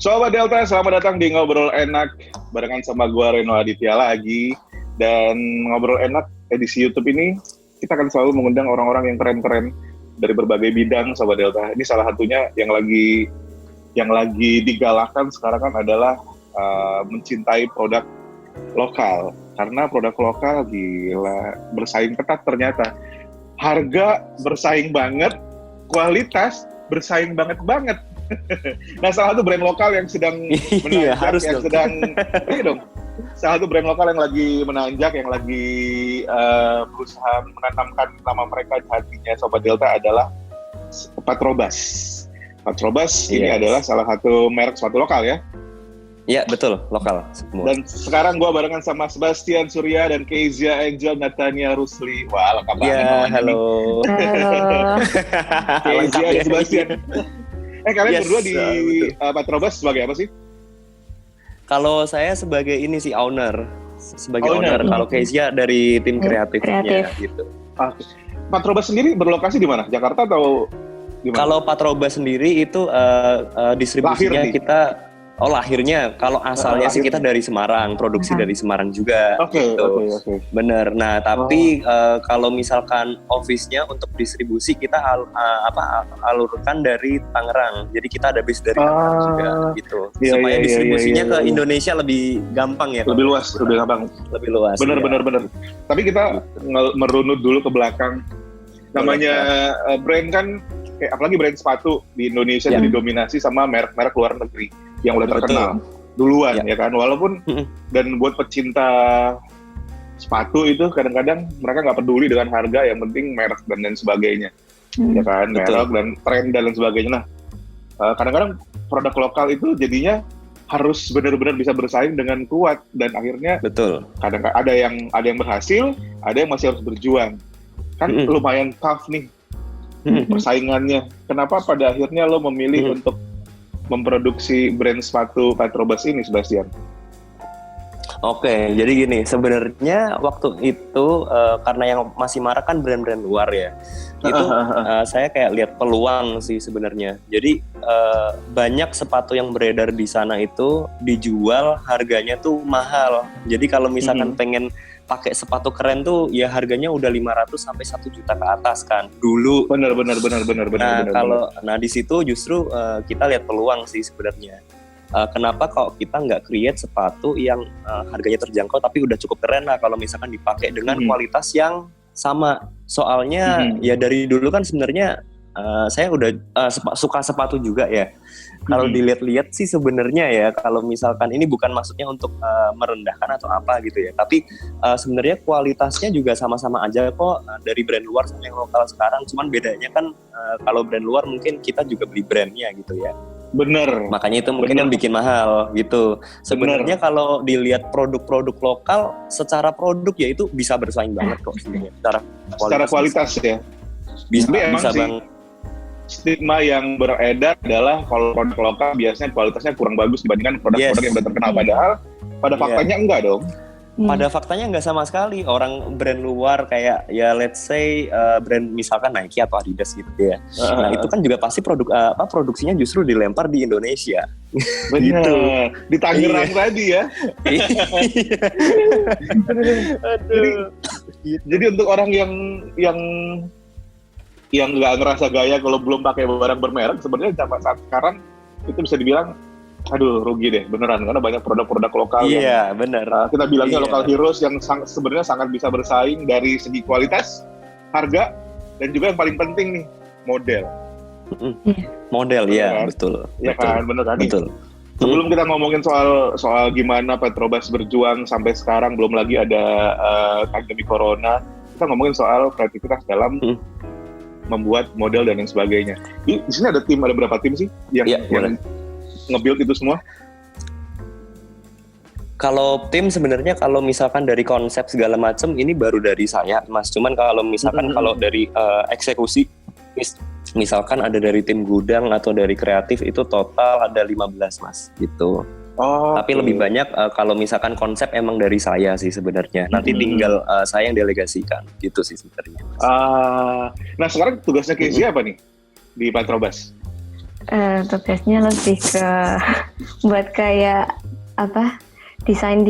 Sobat Delta, selamat datang di Ngobrol Enak barengan sama gua Reno Aditya lagi. Dan Ngobrol Enak edisi YouTube ini kita akan selalu mengundang orang-orang yang keren-keren dari berbagai bidang, Sobat Delta. Ini salah satunya yang lagi digalakkan sekarang kan adalah mencintai produk lokal. Karena produk lokal gila bersaing ketat ternyata. Harga bersaing banget, kualitas bersaing banget. Nah, salah satu brand lokal yang sedang Iya, menanjak, harus yang dong. sedang, iya dong, salah satu brand lokal yang lagi menanjak, yang lagi berusaha menanamkan nama mereka di hatinya Sobat Delta adalah Patrobas. Patrobas ini Yes. adalah salah satu merek sepatu lokal ya. Iya, betul, lokal semua. Dan sekarang gue barengan sama Sebastian Surya dan Kezia Angel Natania Rusli. Wah, lengkap banget Iya, namanya halo. nih. Lengkap Kezia ya. dan Sebastian. Kalian Yes, berdua di betul. Patrobas sebagai apa sih? Kalau saya sebagai ini sih owner, sebagai Owner. owner. Kalau Kezia dari tim kreatifnya Kreatif. gitu. Patrobas sendiri berlokasi di mana? Jakarta atau di mana? Kalau Patroba sendiri itu distribusinya Lahir nih? kita lahirnya. Kalau asalnya sih Lahir. kita dari Semarang, produksi dari Semarang juga. Oke. Gitu. Bener. Nah, tapi kalau misalkan office-nya untuk distribusi kita alurkan dari Tangerang. Jadi kita ada base dari Tangerang juga gitu. Iya, Supaya iya, distribusinya iya, ke iya. Indonesia lebih gampang ya. Lebih luas, lebih gampang. Lebih luas. Bener. ya. Tapi kita merunut dulu ke belakang. Namanya brand kan, kayak apalagi brand sepatu di Indonesia Ya. itu didominasi sama merek-merek luar negeri yang udah Betul. terkenal duluan Ya. ya kan. Walaupun dan buat pecinta sepatu itu kadang-kadang mereka nggak peduli dengan harga, yang penting merek dan lain sebagainya. Ya kan, Betul. merek dan tren dan lain sebagainya. Nah, kadang-kadang produk lokal itu jadinya harus benar-benar bisa bersaing dengan kuat, dan akhirnya Betul. kadang ada yang berhasil, ada yang masih harus berjuang. Kan lumayan tough nih persaingannya. Kenapa pada akhirnya lo memilih untuk memproduksi brand sepatu Patrobas ini, Sebastian? Oke, jadi gini, sebenarnya waktu itu karena yang masih marak kan brand-brand luar ya, itu saya kayak lihat peluang sih sebenarnya. Jadi banyak sepatu yang beredar di sana itu dijual harganya tuh mahal. Jadi kalau misalkan pengen pakai sepatu keren tuh ya harganya udah 500 sampai 1 juta ke atas kan dulu. Benar. Nah di situ justru kita lihat peluang sih sebenarnya. Kenapa kok kita nggak create sepatu yang harganya terjangkau tapi udah cukup keren lah kalau misalkan dipakai dengan kualitas yang sama. Soalnya ya dari dulu kan sebenarnya saya udah suka sepatu juga ya. Kalau dilihat-lihat sih sebenarnya ya, kalau misalkan ini bukan maksudnya untuk merendahkan atau apa gitu ya, tapi sebenarnya kualitasnya juga sama-sama aja kok dari brand luar sama yang lokal sekarang. Cuman bedanya kan kalau brand luar mungkin kita juga beli brandnya gitu ya. Bener. Makanya itu mungkin yang bikin mahal gitu. Sebenarnya kalau dilihat produk-produk lokal, secara produk ya itu bisa bersaing banget kok sebenarnya. Secara kualitas ya. Bisa sih, bang. Stigma yang beredar adalah kalau produk lokal biasanya kualitasnya kurang bagus dibandingkan produk-produk yang udah terkenal. Padahal pada faktanya enggak dong. Pada faktanya nggak sama sekali. Orang brand luar kayak ya let's say brand misalkan Nike atau Adidas gitu ya. Nah itu kan juga pasti produksinya justru dilempar di Indonesia. Bener. Gitu. Di Tangerang tadi ya. Jadi untuk orang yang nggak ngerasa gaya kalau belum pakai barang bermerek, sebenarnya saat sekarang itu bisa dibilang aduh rugi deh beneran, karena banyak produk-produk lokal yang bener. Kita bilangnya local heroes yang sebenarnya sangat bisa bersaing dari segi kualitas, harga, dan juga yang paling penting nih model. Model ya, betul. Ya kan, bener kan? Betul. Sebelum kita ngomongin soal gimana Patrobas berjuang sampai sekarang, belum lagi ada pandemi corona, kita ngomongin soal kreativitas dalam membuat model dan lain sebagainya. Di sini ada berapa tim sih yang nge-build itu semua? Kalau tim sebenarnya kalau misalkan dari konsep segala macam ini baru dari saya, Mas. Cuman kalau misalkan kalau dari eksekusi, misalkan ada dari tim gudang atau dari kreatif itu total ada 15, Mas, gitu. Tapi lebih banyak kalau misalkan konsep emang dari saya sih sebenarnya. Nanti tinggal saya yang delegasikan gitu sih sebenarnya. Nah sekarang tugasnya Kezia apa nih di Patrobas? Tugasnya lebih ke buat kayak apa desain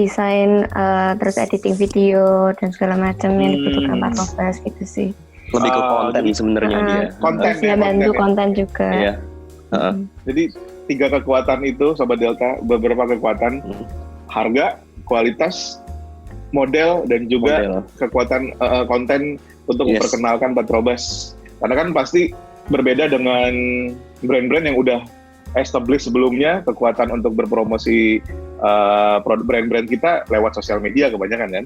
terus editing video dan segala macam yang dibutuhkan Pak Robas gitu sih. Lebih ke konten sebenarnya dia. Terus ya bantu konten juga. Iya. Jadi 3 kekuatan itu Sobat Delta, beberapa kekuatan, harga, kualitas, model, dan juga kekuatan konten untuk memperkenalkan Petrobras. Karena kan pasti berbeda dengan brand-brand yang udah established sebelumnya, kekuatan untuk berpromosi brand-brand kita lewat sosial media kebanyakan kan?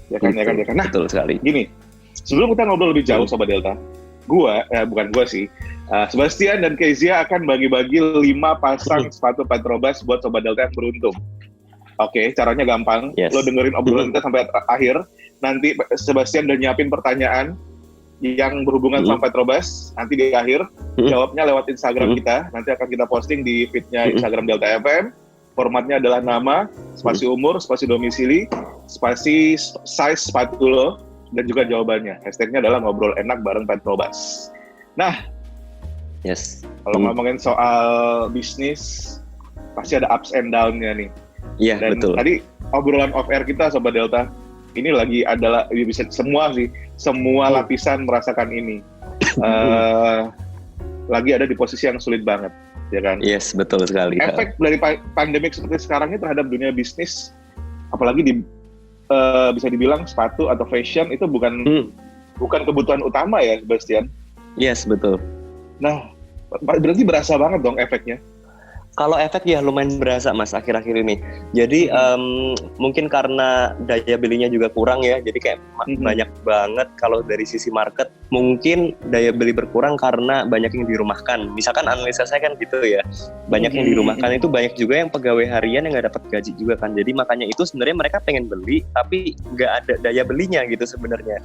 Ya kan. Nah, betul sekali. Gini, sebelum kita ngobrol lebih jauh Sobat Delta, bukan gua sih, Sebastian dan Kezia akan bagi-bagi 5 pasang sepatu Petrobras buat Sobat Delta yang beruntung. Oke, caranya gampang. Lo dengerin obrolan kita sampai akhir. Nanti Sebastian udah nyiapin pertanyaan yang berhubungan sama Petrobras. Nanti di akhir, jawabnya lewat Instagram kita. Nanti akan kita posting di feed-nya Instagram Delta FM. Formatnya adalah nama, spasi umur, spasi domisili, spasi size sepatu lo, dan juga jawabannya. Hashtagnya adalah ngobrol enak bareng Petrobras. Nah, kalau ngomongin soal bisnis, pasti ada ups and down-nya nih. Iya, betul. Tadi obrolan off-air kita Sobat Delta, ini lagi adalah, bisa semua lapisan merasakan ini. Lagi ada di posisi yang sulit banget, ya kan? Yes, betul sekali. Efek dari pandemik seperti sekarang ini terhadap dunia bisnis, apalagi bisa dibilang sepatu atau fashion itu bukan kebutuhan utama ya, Sebastian? Yes, betul. Nah, berarti berasa banget dong efeknya. Kalau efek ya lumayan berasa Mas akhir-akhir ini. Jadi mungkin karena daya belinya juga kurang ya. Jadi kayak banyak banget kalau dari sisi market mungkin daya beli berkurang karena banyak yang dirumahkan. Misalkan analisa saya kan gitu ya. Banyak yang dirumahkan itu banyak juga yang pegawai harian yang nggak dapat gaji juga kan. Jadi makanya itu sebenarnya mereka pengen beli tapi nggak ada daya belinya gitu sebenarnya.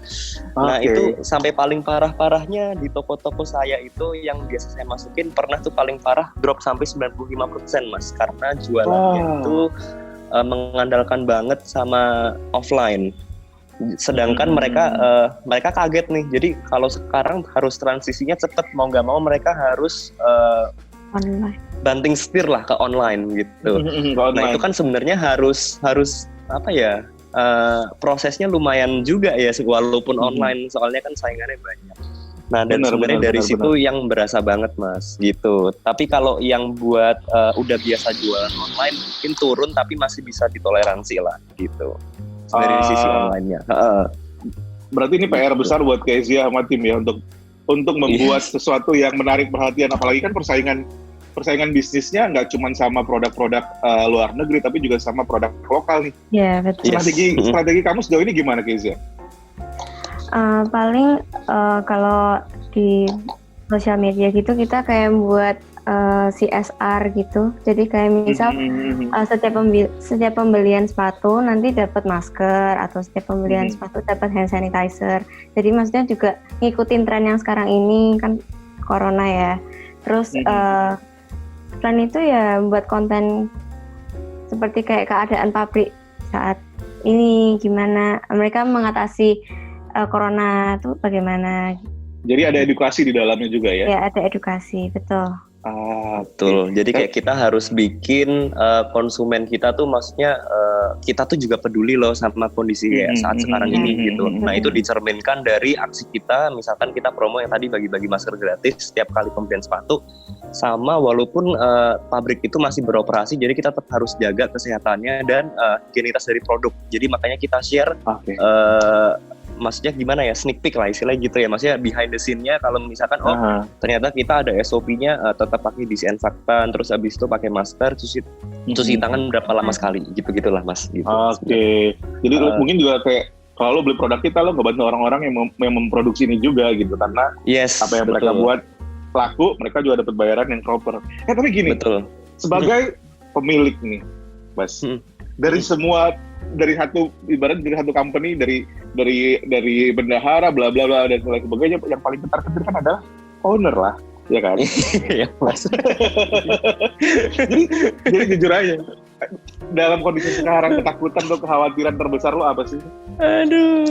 Nah itu sampai paling parahnya di toko-toko saya itu yang biasa saya masukin pernah tuh paling parah drop sampai 95% Mas, karena jualannya itu mengandalkan banget sama offline. Sedangkan mereka kaget nih. Jadi kalau sekarang harus transisinya cepet, mau nggak mau mereka harus online. Banting setir lah ke online gitu. Nah itu kan sebenarnya harus apa ya? Prosesnya lumayan juga ya, walaupun online, soalnya kan saingannya banyak. Nah dan sebenarnya dari situ yang berasa banget Mas gitu. Tapi kalau yang buat udah biasa jualan online mungkin turun tapi masih bisa ditoleransi lah gitu. Dari sisi online-nya. Berarti ini PR besar buat Kezia sama tim ya untuk membuat sesuatu yang menarik perhatian, apalagi kan persaingan bisnisnya nggak cuma sama produk-produk luar negeri tapi juga sama produk lokal nih. Iya betul. Strategi kamu sejauh ini gimana Kezia? Paling kalau di sosial media gitu kita kayak buat CSR gitu. Jadi kayak misal setiap pembelian sepatu nanti dapat masker atau setiap pembelian sepatu dapat hand sanitizer. Jadi maksudnya juga ngikutin tren yang sekarang ini kan corona ya. Terus selain itu ya buat konten seperti kayak keadaan pabrik saat ini gimana mereka mengatasi corona itu bagaimana? Jadi ada edukasi di dalamnya juga ya? Ya ada edukasi, betul. Betul. Jadi kayak kita harus bikin konsumen kita tuh maksudnya kita tuh juga peduli loh sama kondisi kayak saat sekarang ini gitu. Nah itu dicerminkan dari aksi kita, misalkan kita promo yang tadi bagi-bagi masker gratis setiap kali pembelian sepatu, sama walaupun pabrik itu masih beroperasi, jadi kita tetap harus jaga kesehatannya dan higienitas dari produk. Jadi makanya kita share. Maksudnya gimana ya, sneak peek lah istilahnya gitu ya, maksudnya behind the scene-nya kalau misalkan ternyata kita ada SOP-nya tetap pakai disinfektan, terus habis itu pakai masker, cuci tangan berapa lama sekali, gitu-gitulah Mas gitu. Jadi mungkin juga kayak kalau lo beli produk kita lo ngebantu orang-orang yang memproduksi ini juga gitu, karena apa yang mereka buat laku, mereka juga dapat bayaran yang proper. Tapi gini, sebagai pemilik nih Mas, dari satu company, dari bendahara bla bla bla dan sebagainya, yang paling ketar-ketir kan adalah owner lah, ya kan? Iya Mas. jadi jujur aja, dalam kondisi sekarang ketakutan atau kekhawatiran terbesar lo apa sih? Aduh,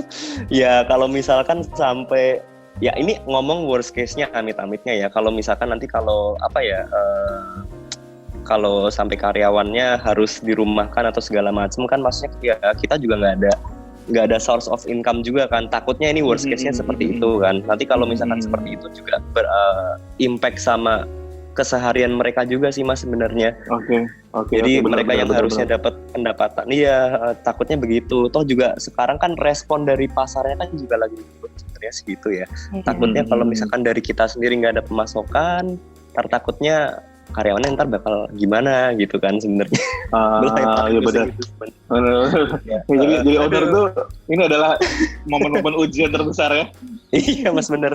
ya kalau misalkan sampai Ya ini ngomong worst case-nya, amit-amitnya ya. Kalau misalkan nanti kalau kalau sampai karyawannya harus dirumahkan atau segala macam kan, maksudnya ya kita juga nggak ada source of income juga kan. Takutnya ini worst case-nya seperti itu kan. Nanti kalau misalkan seperti itu juga impact sama keseharian mereka juga sih Mas sebenarnya. Oke. Jadi mereka yang harusnya dapat pendapatan, takutnya begitu. Toh juga sekarang kan respon dari pasarnya kan juga lagi sebenarnya segitu ya. Takutnya kalau misalkan dari kita sendiri nggak ada pemasukan, takutnya karyawannya ntar bakal gimana gitu kan sebenarnya. Iya benar. Jadi owner tuh ini adalah momen-momen ujian terbesar ya. Iya Mas, bener.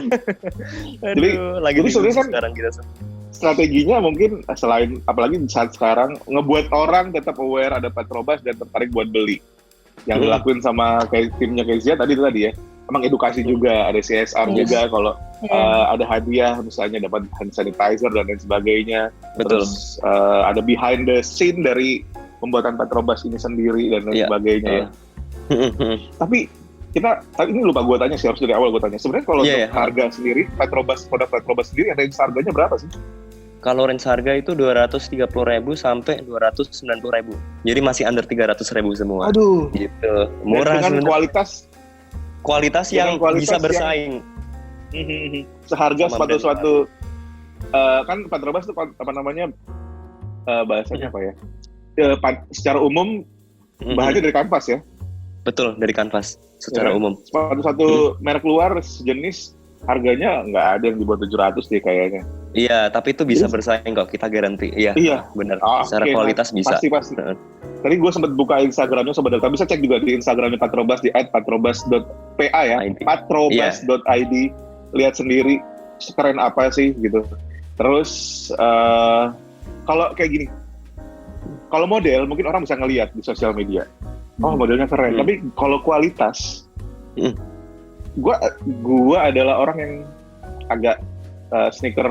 Jadi lagi sebenarnya kan sekarang kita strateginya mungkin selain, apalagi saat sekarang, ngebuat orang tetap aware ada Petrobras dan tertarik buat beli. Yang dilakuin sama kayak timnya Kezia tadi ya. Emang edukasi juga, ada CSR juga, kalau ada hadiah misalnya dapat hand sanitizer dan lain sebagainya. Betul. Terus ada behind the scene dari pembuatan Petrobras ini sendiri dan lain sebagainya. Tapi ini lupa gue tanya sih, harus dari awal gue tanya. Sebenarnya kalau untuk harga sendiri, produk Petrobras sendiri range harganya berapa sih? Kalau range harga itu 230.000 sampai 290.000. Jadi masih under 300.000 semua. Aduh. Gitu. Murah dengan sebenarnya. Kualitas yang bisa bersaing. Seharga sepatu kan Petrobras itu apa namanya, bahasanya apa ya? Secara umum bahannya dari kanvas ya. Betul, dari kanvas secara umum. Sepatu merek luar sejenis harganya nggak ada yang di bawah 700 deh kayaknya. Iya, tapi itu bisa bersaing kok, kita garansi. Iya. Benar. Secara kualitas bisa. Pasti. Tadi gue sempat buka Instagramnya Sobat Delta, bisa cek juga di Instagramnya Petrobras di @petrobras.pa ya, patrobas.id. Lihat sendiri sekeren apa sih gitu. Terus kalau kayak gini, kalau model mungkin orang bisa ngelihat di sosial media, oh modelnya keren. Tapi kalau kualitas, gue adalah orang yang agak sneaker,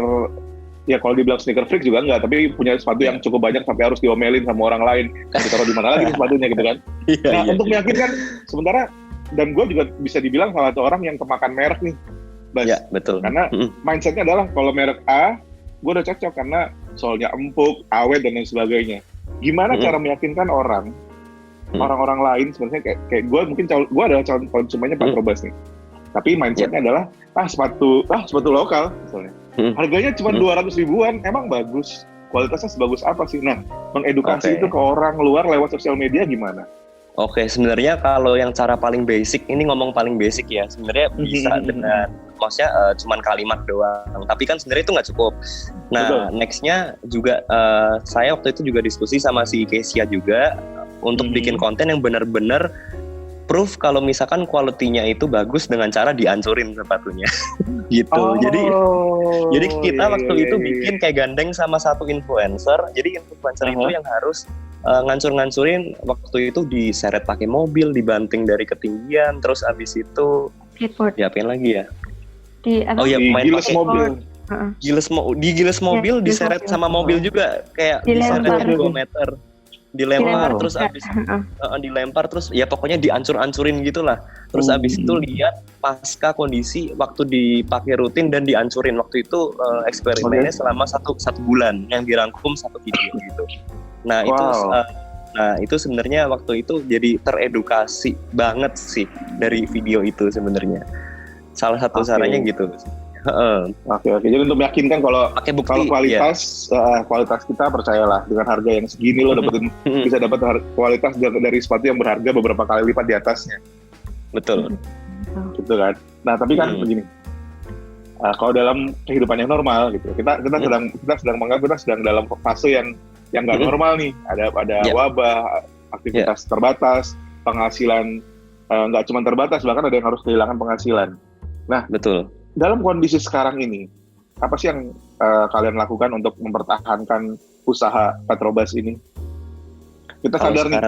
ya kalau dibilang sneaker freak juga enggak, tapi punya sepatu yang cukup banyak sampai harus diomelin sama orang lain, ditaruh di mana lagi sepatunya gitu kan. Untuk meyakinkan, sementara, dan gue juga bisa dibilang salah satu orang yang kemakan merek nih, Bas. Ya, betul. Karena mindsetnya adalah kalau merek A, gue udah cocok karena soalnya empuk, awet dan lain sebagainya. Gimana cara meyakinkan orang-orang lain sebenarnya kayak gue, mungkin gue adalah calon konsumennya Petrobras nih. Tapi mindsetnya adalah sepatu lokal misalnya. Harganya cuma 200 ribuan, emang bagus. Kualitasnya sebagus apa sih? Nah, mengedukasi itu ke orang luar lewat sosial media gimana? Oke, sebenarnya kalau yang cara paling basic, ini ngomong paling basic ya, sebenarnya bisa dengan, maksudnya cuman kalimat doang. Tapi kan sebenarnya itu nggak cukup. Nah, nextnya juga saya waktu itu juga diskusi sama si Kezia juga untuk bikin konten yang benar-benar proof kalau misalkan quality-nya itu bagus dengan cara dihancurin sepatunya gitu. Jadi kita waktu itu bikin kayak gandeng sama satu influencer. Jadi influencer itu yang harus ngancur-ngancurin waktu itu, diseret pakai mobil, dibanting dari ketinggian, terus abis itu diapain lagi ya? Main pakai mobil. Giles mobil diseret sama mobil juga, kayak diseret 2 meter. Dilempar terus abis dilempar terus ya pokoknya diancur-ancurin gitulah. Terus abis itu lihat pasca kondisi waktu dipakai rutin dan diancurin. Waktu itu eksperimennya selama satu bulan yang dirangkum satu video gitu. Nah itu sebenarnya waktu itu jadi teredukasi banget sih dari video itu sebenarnya. Salah satu caranya gitu. Oke. Jadi untuk meyakinkan kalau kualitas kita, percayalah dengan harga yang segini lo bisa dapat kualitas dari sepatu yang berharga beberapa kali lipat di atasnya. Betul. Gitu kan. Nah tapi kan begini, kalau dalam kehidupan yang normal gitu, kita sedang menganggap kita sedang dalam fase yang nggak normal nih. Ada wabah, aktivitas terbatas, penghasilan nggak cuma terbatas, bahkan ada yang harus kehilangan penghasilan. Nah, betul. Dalam kondisi sekarang ini, apa sih yang kalian lakukan untuk mempertahankan usaha Petrobras ini? Kita sadar nih,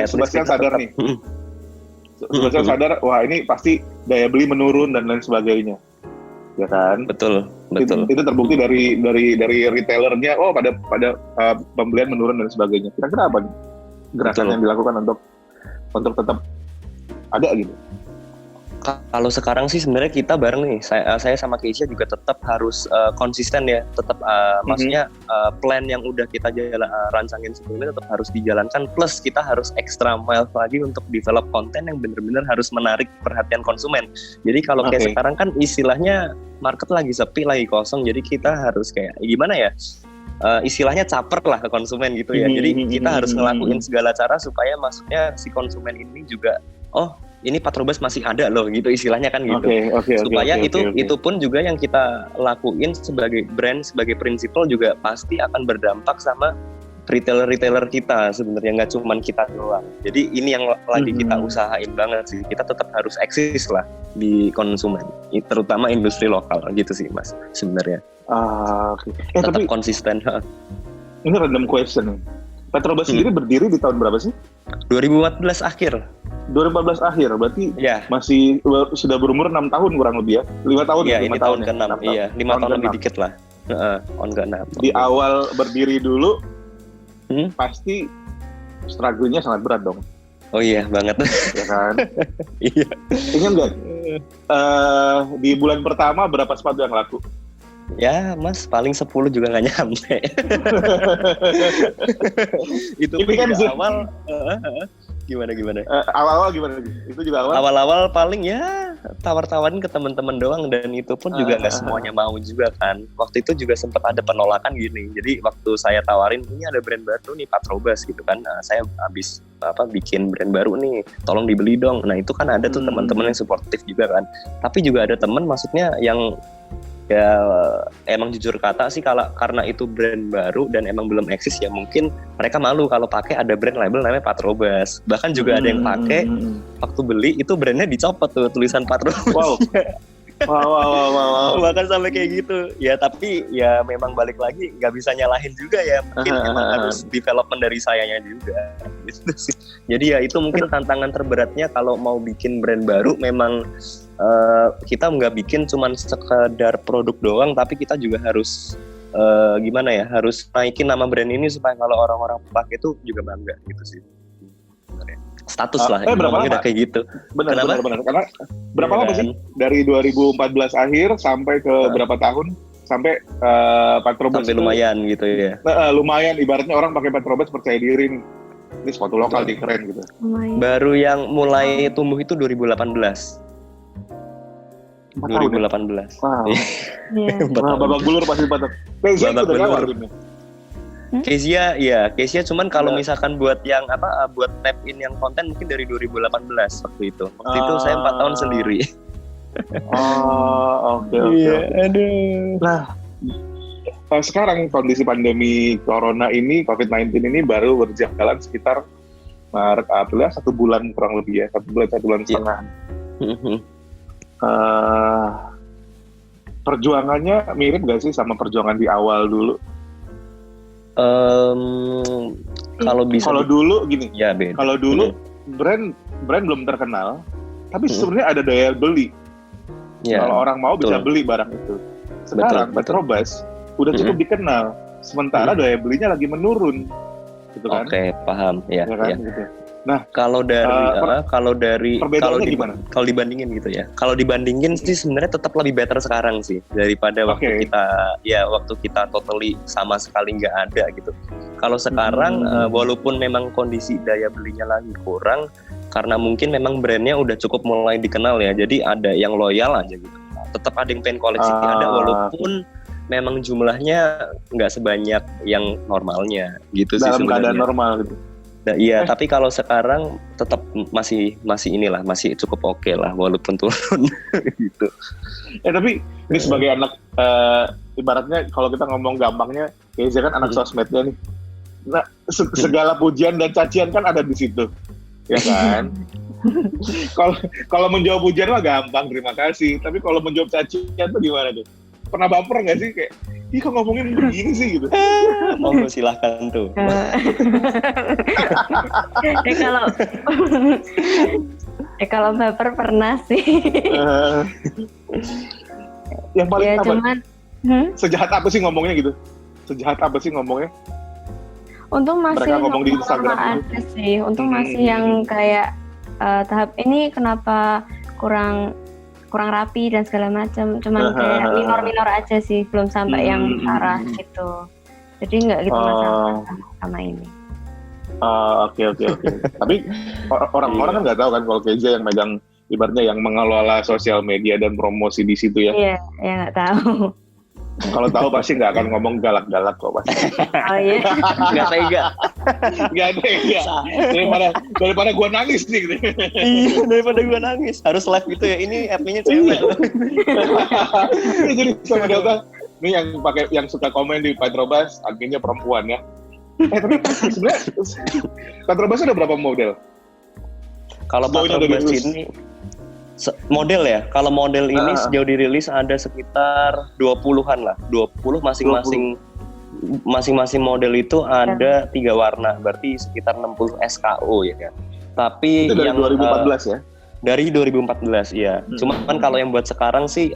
Sebastian sadar nih. Sebastian sadar, wah ini pasti daya beli menurun dan lain sebagainya, ya kan? Betul. Itu terbukti dari retailernya, pada pembelian menurun dan sebagainya. Kira-kira apa nih gerakan yang dilakukan untuk tetap ada gitu? Kalau sekarang sih sebenarnya kita bareng nih, saya sama Keisha juga tetap harus konsisten ya, tetap maksudnya plan yang udah kita rancangin sebelumnya tetap harus dijalankan, plus kita harus extra mile lagi untuk develop konten yang benar-benar harus menarik perhatian konsumen. Jadi kalau kayak sekarang kan istilahnya market lagi sepi, lagi kosong, jadi kita harus kayak gimana ya? Istilahnya caper lah ke konsumen gitu ya. Jadi kita harus ngelakuin segala cara supaya maksudnya si konsumen ini juga ini Patrobas masih ada loh gitu istilahnya kan gitu. Supaya itu pun juga yang kita lakuin sebagai brand, sebagai prinsipal juga pasti akan berdampak sama retailer kita sebenarnya, nggak cuman kita doang. Jadi ini yang lagi kita usahain banget sih. Kita tetap harus eksis lah di konsumen, terutama industri lokal gitu sih Mas sebenarnya. Tetap tapi konsisten. Ini random question. Patrobas sendiri berdiri di tahun berapa sih? 2014 akhir. 2014 akhir, berarti masih sudah berumur 6 tahun kurang lebih ya? 5 tahun ya? Iya, ini tahun ke-6. Iya, 5 tahun lebih dikit lah. On ke-6. Di awal berdiri dulu, pasti struggle-nya sangat berat dong. Oh iya, banget. Ya kan? Iya. Ingat nggak? Di bulan pertama berapa sepatu yang laku? Ya Mas, paling 10 juga nggak nyampe. Itu pun kan awal. Gimana? Awal-awal gimana? Itu juga awal? Awal-awal paling ya tawar-tawarin ke teman-teman doang, dan itu pun juga nggak semuanya mau juga kan. Waktu itu juga sempat ada penolakan gini. Jadi waktu saya tawarin, ini ada brand baru nih Patrobas gitu kan. Saya habis bikin brand baru nih, tolong dibeli dong. Nah itu kan ada tuh teman-teman yang suportif juga kan. Tapi juga ada teman maksudnya yang ya emang jujur kata sih, karena itu brand baru dan emang belum eksis ya, mungkin mereka malu kalau pakai ada brand label namanya Patrobas. Bahkan juga ada yang pakai waktu beli itu brandnya dicopot tuh tulisan Patrobas. Wow. Bahkan sampai kayak gitu ya. Tapi ya memang balik lagi nggak bisa nyalahin juga ya, mungkin emang harus development dari sayanya juga gitu sih. Jadi ya itu mungkin tantangan terberatnya kalau mau bikin brand baru. Memang kita nggak bikin cuman sekedar produk doang, tapi kita juga harus harus naikin nama brand ini supaya kalau orang-orang pakai itu juga bangga gitu sih. Status lah, berapa lama? Udah kayak gitu. Benar. Karena berapa lama sih? Dari 2014 akhir sampai ke berapa tahun? Sampai Patrobas sampai lumayan gitu ya. Lumayan, ibaratnya orang pakai Patrobas percaya diri nih. Ini sepatu lokal nih, keren gitu. Baru yang mulai tumbuh itu 2018. 2018. Wow. Babak belur pasti patah. Babak belur. Kesia cuman kalau misalkan buat yang buat tap in yang konten mungkin dari 2018 waktu itu. Waktu itu saya 4 tahun sendiri. Oke. Aduh. Nah, sekarang kondisi pandemi corona ini, COVID-19 ini baru berjalan sekitar Maret, April ya, 1 bulan kurang lebih ya, 1 bulan setengah. Perjuangannya mirip gak sih sama perjuangan di awal dulu? Kalau dulu gini, kalau dulu brand belum terkenal, tapi sebenarnya ada daya beli. Kalau orang mau bisa beli barang itu. Sekarang Patrobas udah cukup dikenal, sementara daya belinya lagi menurun, gitu kan? Oke, paham. Ya kan? Gitu. Nah, kalau gimana? Kalau dibandingin gitu ya. Kalau dibandingin sih sebenarnya tetap lebih better sekarang sih daripada waktu kita totally sama sekali nggak ada gitu. Kalau sekarang walaupun memang kondisi daya belinya lagi kurang, karena mungkin memang brandnya udah cukup mulai dikenal ya. Jadi ada yang loyal aja gitu. Tetap ada yang pengen koleksi ada, walaupun memang jumlahnya nggak sebanyak yang normalnya gitu sih sebenarnya. Dalam keadaan normal gitu. Nah, iya, tapi kalau sekarang tetap masih cukup oke lah walaupun turun gitu. Tapi ini sebagai anak ibaratnya kalau kita ngomong gampangnya, Keisha kan anak sosmednya nih. Nah, segala pujian dan cacian kan ada di situ. Ya kan? Kalau menjawab pujian mah gampang, terima kasih. Tapi kalau menjawab cacian tuh gimana tuh? Pernah baper nggak sih kayak, ih kok ngomongin begini sih gitu? Monggo silahkan tuh. Kalau baper pernah sih. Yang paling ya, cuman sejahat apa sih ngomongnya gitu? Sejahat apa sih ngomongnya? Untung masih mereka ngomong di Instagram ada sih. Untung masih yang kayak tahap ini kenapa kurang rapi dan segala macam. Cuman kayak minor-minor aja sih, belum sampai yang parah gitu. Jadi nggak gitu masalah sama ini. Oke. Tapi orang-orang kan nggak tahu kan kalau Keza yang megang, ibaratnya yang mengelola sosial media dan promosi di situ ya. Iya, ya nggak tahu. Kalau tahu pasti nggak akan ngomong galak-galak kok pasti. Oh iya. Nggak tega. Daripada gua nangis nih. Gitu. Iya, daripada gua nangis. Harus live gitu ya. Ini adminnya cewek. Jadi sama Delta, ini yang suka komen di Petrobras, adminnya perempuan ya. Tapi sebenarnya Petrobras ada berapa model? Kalau Petrobras ini model ya. Kalau model ini sejauh dirilis ada sekitar 20-an lah. 20 masing-masing model itu ada 3 warna. Berarti sekitar 60 SKU ya kan. Tapi itu dari yang 2014 ya. Dari 2014 ya. Cuma kan kalau yang buat sekarang sih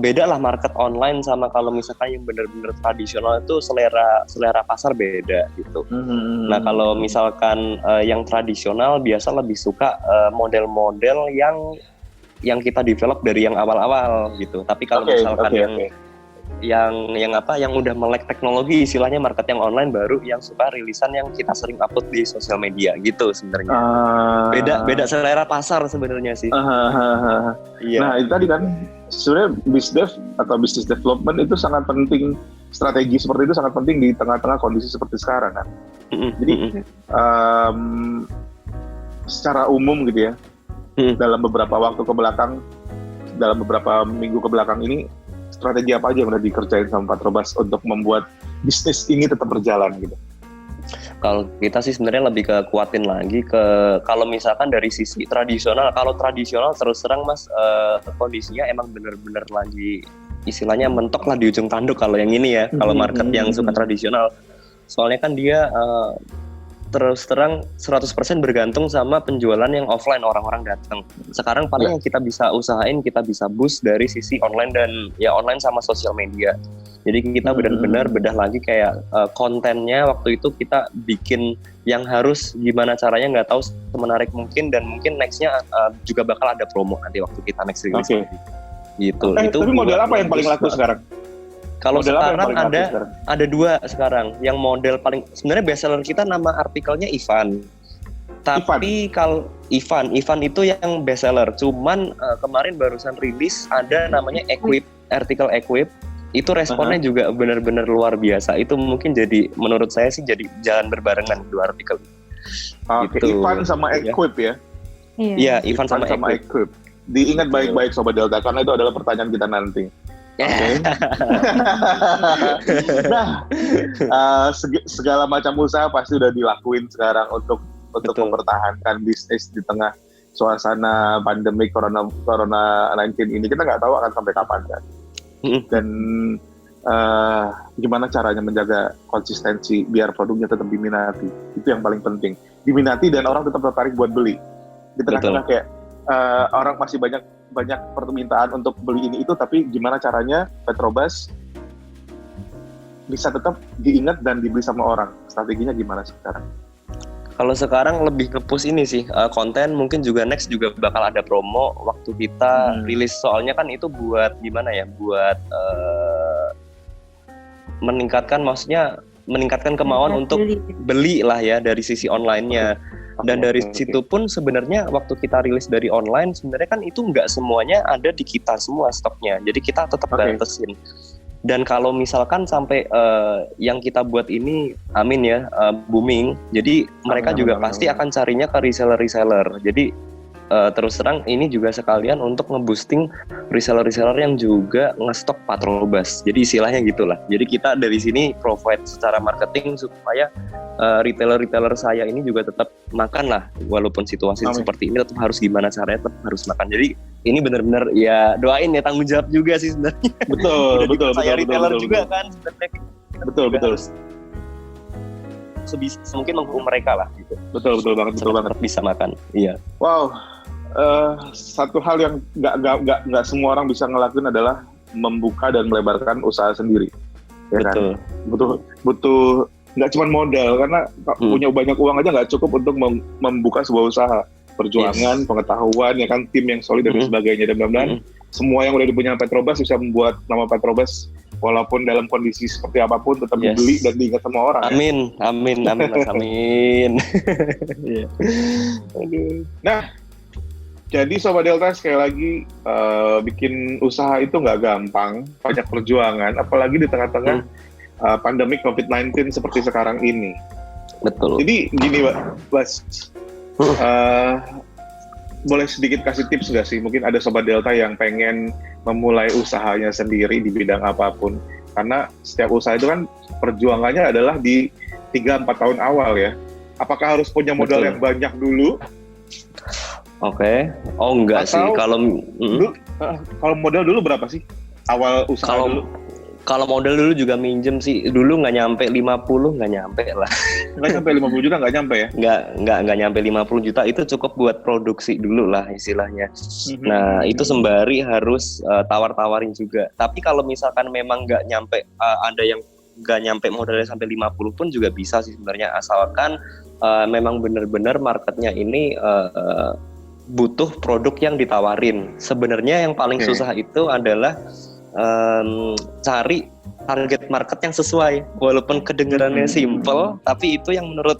beda lah market online sama kalau misalkan yang benar-benar tradisional itu selera pasar beda gitu. Nah kalau misalkan yang tradisional biasa lebih suka model-model yang kita develop dari yang awal-awal gitu. Tapi kalau yang udah melek teknologi, istilahnya market yang online, baru yang suka rilisan yang kita sering upload di sosial media gitu sebenarnya. Beda selera pasar sebenarnya sih. Iya. Nah itu tadi kan sebenarnya BizDev atau business development itu sangat penting, strategi seperti itu sangat penting di tengah-tengah kondisi seperti sekarang kan. Jadi secara umum gitu ya, dalam beberapa waktu kebelakang, dalam beberapa minggu kebelakang ini, strategi apa aja yang udah dikerjain sama Petrobras untuk membuat bisnis ini tetap berjalan gitu? Kalau kita sih sebenarnya lebih ke kuatin lagi kalau misalkan dari sisi tradisional. Kalau tradisional terus terang Mas, kondisinya emang bener-bener lagi istilahnya mentok lah di ujung tanduk kalau yang ini ya. Kalau market yang suka tradisional, soalnya kan dia terus terang 100% bergantung sama penjualan yang offline, orang-orang datang. Sekarang paling yang kita bisa usahain, kita bisa boost dari sisi online dan ya online sama sosial media. Jadi kita benar-benar bedah lagi kayak kontennya waktu itu kita bikin yang harus gimana caranya, nggak tahu semenarik mungkin, dan mungkin nextnya juga bakal ada promo nanti waktu kita next release. Gitu. Itu tapi model apa yang paling laku sekarang? Kalau sekarang ada 2 sekarang. Yang model paling sebenarnya bestseller kita nama artikelnya Ivan. Tapi kalau Ivan itu yang bestseller. Cuman kemarin barusan rilis ada namanya Equip, artikel Equip. Itu responnya juga benar-benar luar biasa. Itu mungkin jadi menurut saya sih jadi jalan berbarengan 2 artikel. Gitu. Ivan sama Equip ya? Iya, Ivan sama Equip. Diingat baik-baik Sobat Delta, karena itu adalah pertanyaan kita nanti. Nah, segala macam usaha pasti udah dilakuin sekarang untuk mempertahankan bisnis di tengah suasana pandemi Corona 19 ini. Kita nggak tahu akan sampai kapan kan. Dan gimana caranya menjaga konsistensi biar produknya tetap diminati. Itu yang paling penting. Diminati dan orang tetap tertarik buat beli. Di tengah-tengah kayak orang masih banyak permintaan untuk beli ini itu, tapi gimana caranya Petrobras bisa tetap diingat dan dibeli sama orang? Strateginya gimana sekarang? Kalau sekarang lebih nge-push ini sih, konten mungkin juga next juga bakal ada promo waktu kita rilis, soalnya kan itu buat gimana ya, buat meningkatkan kemauan untuk beli lah ya dari sisi online-nya. Dan dari situ pun sebenarnya waktu kita rilis dari online, sebenarnya kan itu nggak semuanya ada di kita semua stoknya. Jadi kita tetap batasin. Dan kalau misalkan sampai yang kita buat ini, amin ya, booming, jadi mereka juga pasti akan carinya ke reseller-reseller. Jadi terus terang ini juga sekalian untuk nge-boosting reseller-reseller yang juga ngestok Petrobras. Jadi istilahnya gitulah. Jadi kita dari sini provide secara marketing supaya retailer-retailer saya ini juga tetap makan lah, walaupun situasi seperti ini tetap harus gimana caranya tetap harus makan. Jadi ini benar-benar ya doain ya, tanggung jawab juga sih sebenarnya. Betul. Saya retailer juga kan sebenarnya. Betul. Sebisa mungkin menghukum mereka lah gitu. Betul banget. Bisa makan. Iya. Wow. Satu hal yang nggak semua orang bisa ngelakuin adalah membuka dan melebarkan usaha sendiri. Ya kan? Butuh nggak cuma modal, karena punya banyak uang aja nggak cukup untuk membuka sebuah usaha. perjuangan, pengetahuan, ya kan, tim yang solid dan sebagainya. Dan mudah-mudahan semua yang udah dipunya Petrobras bisa membuat nama Petrobras walaupun dalam kondisi seperti apapun tetap dibeli dan diingat sama orang. Amin, ya? Amin, Mas, amin. Nah, jadi Sobat Delta sekali lagi bikin usaha itu nggak gampang, banyak perjuangan, apalagi di tengah-tengah pandemi COVID-19 seperti sekarang ini. Betul. Jadi gini, Bas, boleh sedikit kasih tips nggak sih? Mungkin ada Sobat Delta yang pengen memulai usahanya sendiri di bidang apapun. Karena setiap usaha itu kan perjuangannya adalah di 3-4 tahun awal ya. Apakah harus punya modal yang banyak dulu? Oke. Oh enggak sih. Kalau modal dulu berapa sih? Awal usaha dulu? Kalau modal dulu juga minjem sih, dulu nggak nyampe 50, nggak nyampe lah. Nggak nyampe 50 juta, nggak nyampe ya? Nggak nyampe 50 juta, itu cukup buat produksi dulu lah istilahnya. Nah, itu sembari harus tawar-tawarin juga. Tapi kalau misalkan memang nggak nyampe, ada yang nggak nyampe modalnya sampai 50 pun juga bisa sih sebenarnya, asalkan memang benar-benar marketnya ini butuh produk yang ditawarin. Sebenarnya yang paling susah itu adalah cari target market yang sesuai, walaupun kedengarannya simple, tapi itu yang menurut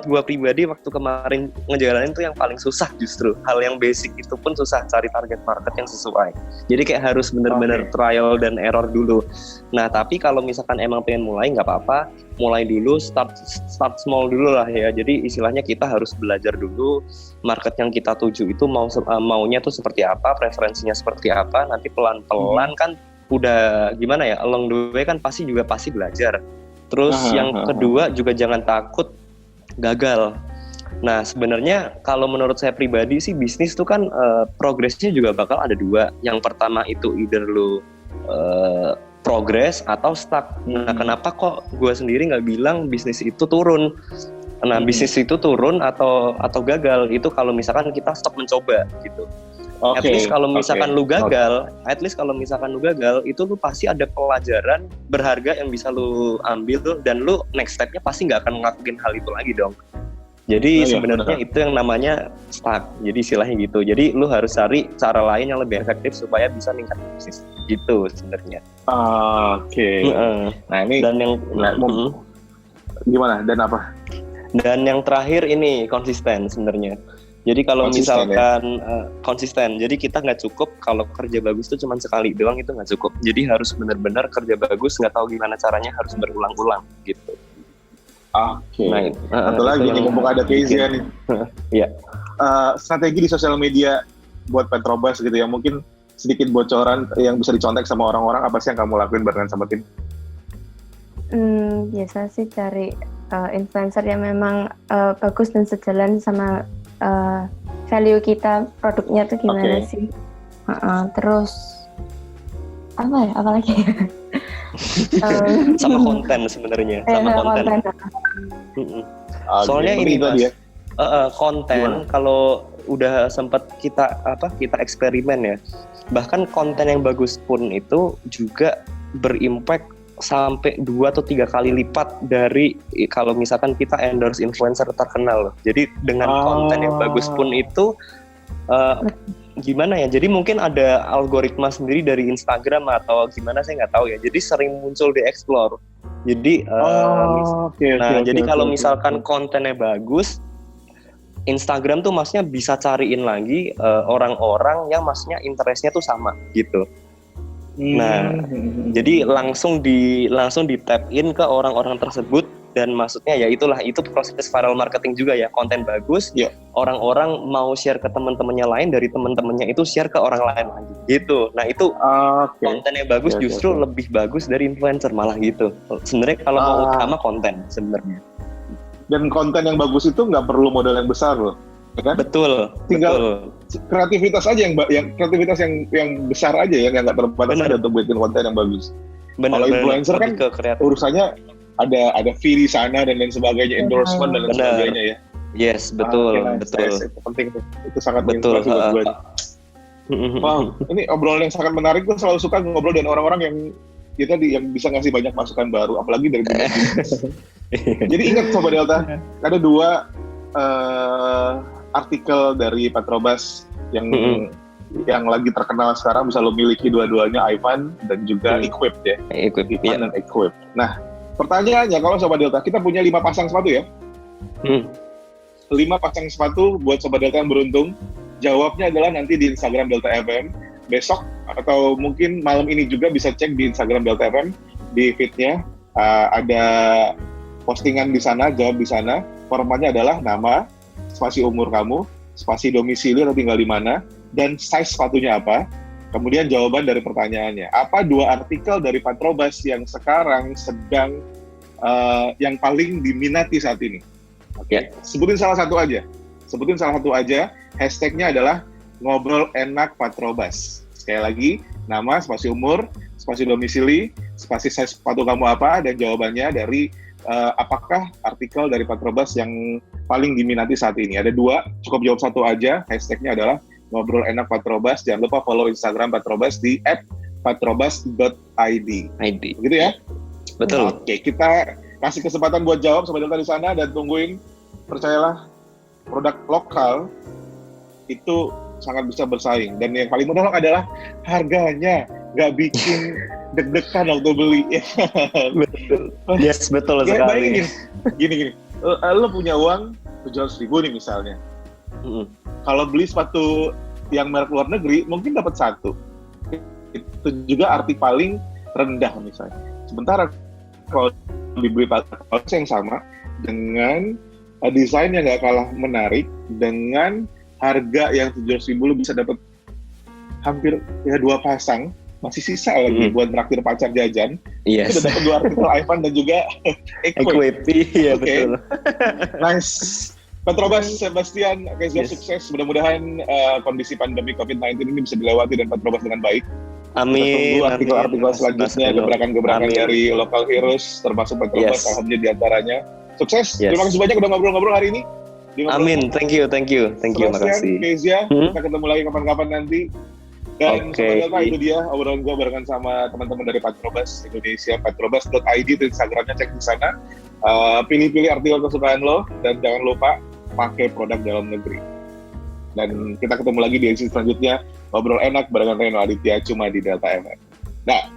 gua pribadi waktu kemarin ngejalanin itu yang paling susah justru. Hal yang basic itu pun susah, cari target market yang sesuai. Jadi kayak harus benar-benar trial dan error dulu. Nah, tapi kalau misalkan emang pengen mulai, nggak apa-apa, mulai dulu, start small dulu lah ya. Jadi istilahnya kita harus belajar dulu market yang kita tuju itu maunya tuh seperti apa, preferensinya seperti apa. Nanti pelan-pelan kan udah gimana ya, along the way kan pasti belajar. Terus yang kedua juga jangan takut gagal. Nah, sebenarnya kalau menurut saya pribadi sih, bisnis tuh kan progresnya juga bakal ada dua. Yang pertama itu either lu progress atau stuck. Nah, kenapa kok gue sendiri nggak bilang bisnis itu turun? Nah, bisnis itu turun atau gagal itu kalau misalkan kita stop mencoba gitu. At least kalau misalkan lu gagal, itu lu pasti ada pelajaran berharga yang bisa lu ambil dan lu next step-nya pasti nggak akan ngelakuin hal itu lagi dong. Jadi sebenarnya itu yang namanya stuck. Jadi istilahnya gitu. Jadi lu harus cari cara lain yang lebih efektif supaya bisa meningkatkan bisnis. Gitu sebenarnya. Nah, ini dan yang gimana? Dan apa? Dan yang terakhir ini konsisten sebenarnya. Jadi kalau misalkan konsisten, jadi kita nggak cukup kalau kerja bagus itu cuma sekali doang, itu nggak cukup. Jadi harus benar-benar kerja bagus, nggak tahu gimana caranya, harus berulang-ulang gitu. Nah, satu lagi nih, mumpung ada Kezia nih. Iya. Strategi di sosial media buat Petrobras gitu ya, mungkin sedikit bocoran yang bisa dicontek sama orang-orang, apa sih yang kamu lakuin barengan sama tim? Biasa sih cari influencer yang memang bagus dan sejalan sama value kita, produknya tuh gimana sih. Terus apa ya, apalagi sama konten sebenarnya, sama konten. Soalnya ini Mas, konten kalau udah sempat kita eksperimen ya, bahkan konten yang bagus pun itu juga berimpact sampai 2 atau 3 kali lipat dari kalau misalkan kita endorse influencer terkenal. Jadi dengan konten yang bagus pun itu gimana ya, jadi mungkin ada algoritma sendiri dari Instagram atau gimana, saya nggak tahu ya, jadi sering muncul di explore. Jadi jadi kalau misalkan kontennya bagus, Instagram tuh maksudnya bisa cariin lagi orang-orang yang maksudnya interestnya tuh sama gitu. Nah, jadi langsung di tap in ke orang-orang tersebut, dan maksudnya ya itu proses viral marketing juga ya, konten bagus, orang-orang mau share ke teman-temannya lain, dari teman-temannya itu share ke orang lain lagi gitu. Nah, itu konten yang bagus justru lebih bagus dari influencer malah gitu. Sebenarnya kalau mau utama konten sebenarnya. Dan konten yang bagus itu nggak perlu modal yang besar loh. Kan? Betul. Tinggal kreativitas aja yang besar aja ya, yang nggak terbatas aja untuk bikin konten yang bagus. Kalau influencer kan urusannya ada fee di sana dan lain sebagainya, endorsement dan lain sebagainya ya. Yes, betul. Itu penting tuh. Itu sangat menginspirasi buat gue. Wow, ini obrolan yang sangat menarik. Gue selalu suka ngobrol dengan orang-orang yang yang bisa ngasih banyak masukan baru, apalagi dari dunia. Jadi ingat Sobat Delta, ada 2 artikel dari Petrobras yang lagi terkenal sekarang bisa lo miliki dua-duanya, Ivan dan juga Equip ya. Ivan dan Equip. Nah, pertanyaannya kalau Sobat Delta, kita punya 5 pasang sepatu ya. 5 pasang sepatu buat Sobat Delta yang beruntung. Jawabnya adalah nanti di Instagram Delta FM besok atau mungkin malam ini juga bisa cek di Instagram Delta FM di feed-nya. Ada postingan di sana, jawab di sana. Formatnya adalah nama, spasi umur kamu, spasi domisili atau tinggal di mana, dan size sepatunya apa. Kemudian jawaban dari pertanyaannya. Apa 2 artikel dari Petrobras yang sekarang sedang yang paling diminati saat ini? Oke. Sebutin salah satu aja. Hashtagnya adalah ngobrol enak Petrobras. Sekali lagi, nama, spasi umur, spasi domisili, spasi size sepatu kamu apa, dan jawabannya dari apakah artikel dari Petrobras yang paling diminati saat ini. Ada 2, cukup jawab satu aja. Hashtagnya adalah ngobrol enak Petrobras. Jangan lupa follow Instagram Petrobras di @petrobras.id. Begitu ya? Betul. Oke, kita kasih kesempatan buat jawab Sobat Delta di sana dan tungguin. Percayalah, produk lokal itu sangat bisa bersaing, dan yang paling menolong adalah harganya, nggak bikin deg-degan waktu beli. Betul. Yes, betul sekali. Gini, lo punya uang 700.000 nih misalnya. Kalau beli sepatu yang merek luar negeri, mungkin dapat 1. Itu juga arti paling rendah misalnya. Sementara kalau dibeli sepatu yang sama dengan desain yang nggak kalah menarik, dengan harga yang 700.000 lu bisa dapat hampir 2 pasang, masih sisa lagi buat traktir pacar jajan. Yes. Itu udah dapat 2 artikel Ivan dan juga Equip. Iya, betul. Nice. Petrobras, Sebastian, Kezia, sukses. Mudah-mudahan kondisi pandemi COVID-19 ini bisa dilewati dan Petrobras dengan baik. Amin. Kita tunggu artikel selanjutnya, gebrakan-gebrakan dari local heroes, termasuk Petrobras, alhamdulillah diantaranya. Sukses. Terima kasih banyak udah ngobrol-ngobrol hari ini. Amin. Thank you. Makasih. Kezia, kita ketemu lagi kapan-kapan nanti. Dan Sobat Delta, itu dia obrolan gue barengan sama teman-teman dari Petrobras Indonesia, petrobras.id, itu Instagramnya, cek di sana. Pilih-pilih artikel kesukaan lo, dan jangan lupa pakai produk dalam negeri. Dan kita ketemu lagi di edisi selanjutnya, ngobrol enak barengan Reno Aditya, cuma di Delta FM. Nah,